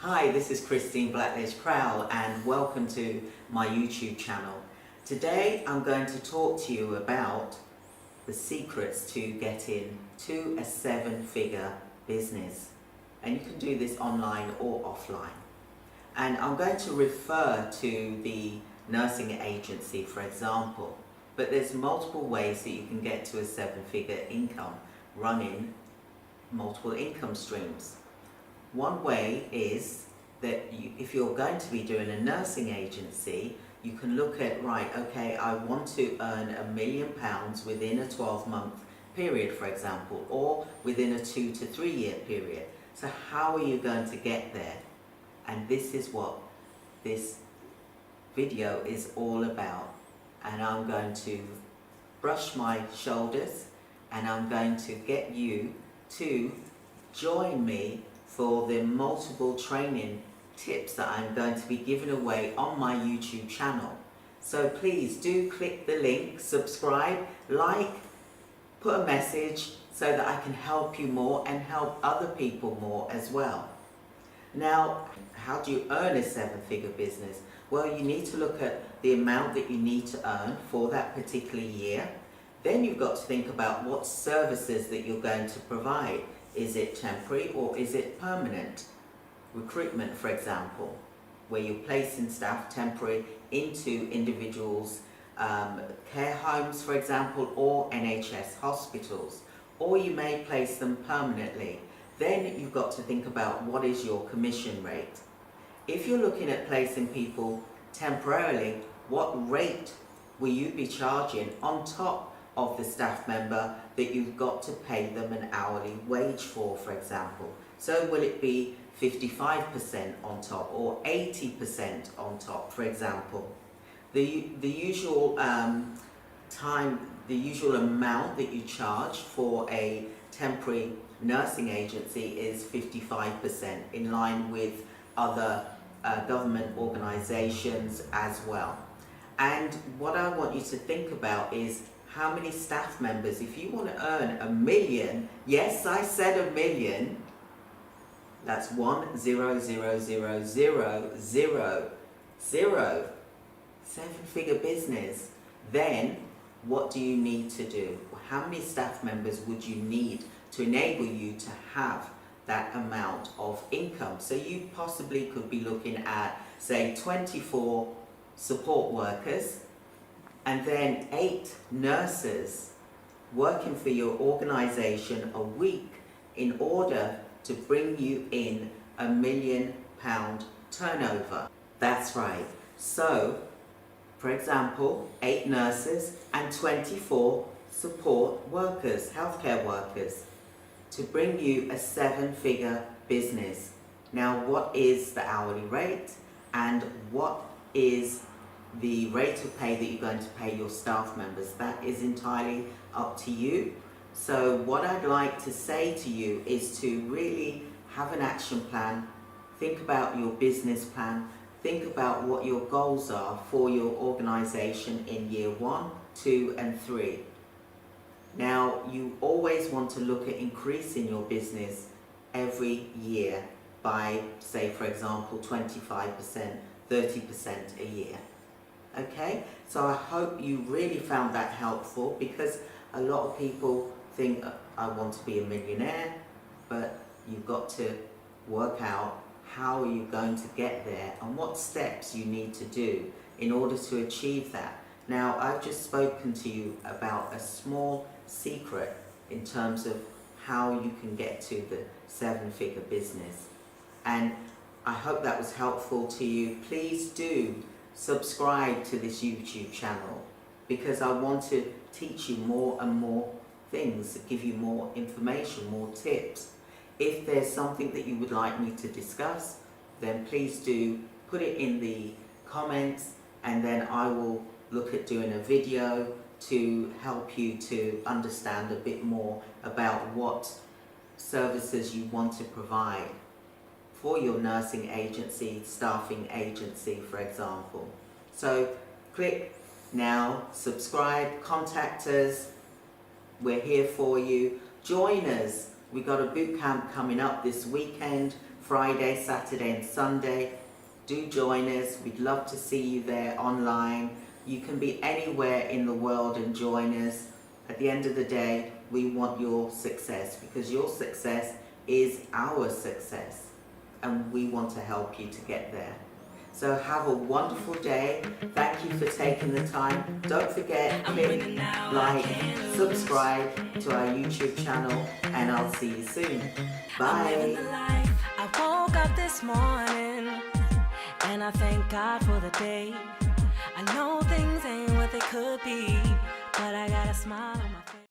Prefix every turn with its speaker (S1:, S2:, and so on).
S1: Hi, this is Christine Blackledge Crowell and welcome to my YouTube channel. Today I'm going to talk to you about the secrets to getting to a seven-figure business. And you can do this online or offline. And I'm going to refer to the nursing agency, for example. But there's multiple ways that you can get to a seven-figure income running multiple income streams. One way is that if you're going to be doing a nursing agency, you can look at, right, okay, I want to earn £1 million within a 12-month period, for example, or within a 2 to 3 year period. So how are you going to get there? And this is what this video is all about. And I'm going to brush my shoulders and I'm going to get you to join me for the multiple training tips that I'm going to be giving away on my YouTube channel. So please do click the link, subscribe, like, put a message so that I can help you more and help other people more as well. Now, how do you earn a seven-figure business? Well, you need to look at the amount that you need to earn for that particular year. Then you've got to think about what services that you're going to provide. Is it temporary or is it permanent? Recruitment, for example, where you're placing staff temporary into individuals' care homes, for example, or NHS hospitals. Or you may place them permanently. Then you've got to think about what is your commission rate. If you're looking at placing people temporarily, what rate will you be charging on top of the staff member that you've got to pay them an hourly wage for example? So will it be 55% on top or 80% on top, for example? The usual the usual amount that you charge for a temporary nursing agency is 55%, in line with other government organisations as well. And what I want you to think about is how many staff members. If you want to earn $1 million, yes, I said $1 million, that's 1,000,000, seven-figure business, then what do you need to do? How many staff members would you need to enable you to have that amount of income? So you possibly could be looking at, say, 24 support workers, and then 8 nurses working for your organisation a week in order to bring you in £1 million turnover. That's right. So, for example, 8 nurses and 24 support workers, healthcare workers, to bring you a seven-figure business. Now, what is the hourly rate and what is the rate of pay that you're going to pay your staff members? That is entirely up to you. So what I'd like to say to you is to really have an action plan, think about your business plan, think about what your goals are for your organisation in year 1, 2 and 3. Now, you always want to look at increasing your business every year by, say, for example, 25%, 30% a year. Okay, so I hope you really found that helpful, because a lot of people think, I want to be a millionaire, but you've got to work out how are you going to get there and what steps you need to do in order to achieve that. Now, I've just spoken to you about a small secret in terms of how you can get to the seven-figure business, and I hope that was helpful to you. Please do subscribe to this YouTube channel, because I want to teach you more and more things, give you more information, more tips. If there's something that you would like me to discuss, then please do put it in the comments, and then I will look at doing a video to help you to understand a bit more about what services you want to provide for your nursing agency, staffing agency, for example. So click now, subscribe, contact us. We're here for you. Join us. We've got a boot camp coming up this weekend Friday, Saturday and Sunday. Do join us. We'd love to see you there online. You can be anywhere in the world and join us. At the end of the day, we want your success because your success is our success and we want to help you to get there. So have a wonderful day. Thank you for taking the time. Don't forget, click, like, subscribe to our YouTube channel, and I'll see you soon. Bye.
S2: I woke up this morning and I thank God for the day. I know things ain't what they could be, but I got a smile on my face.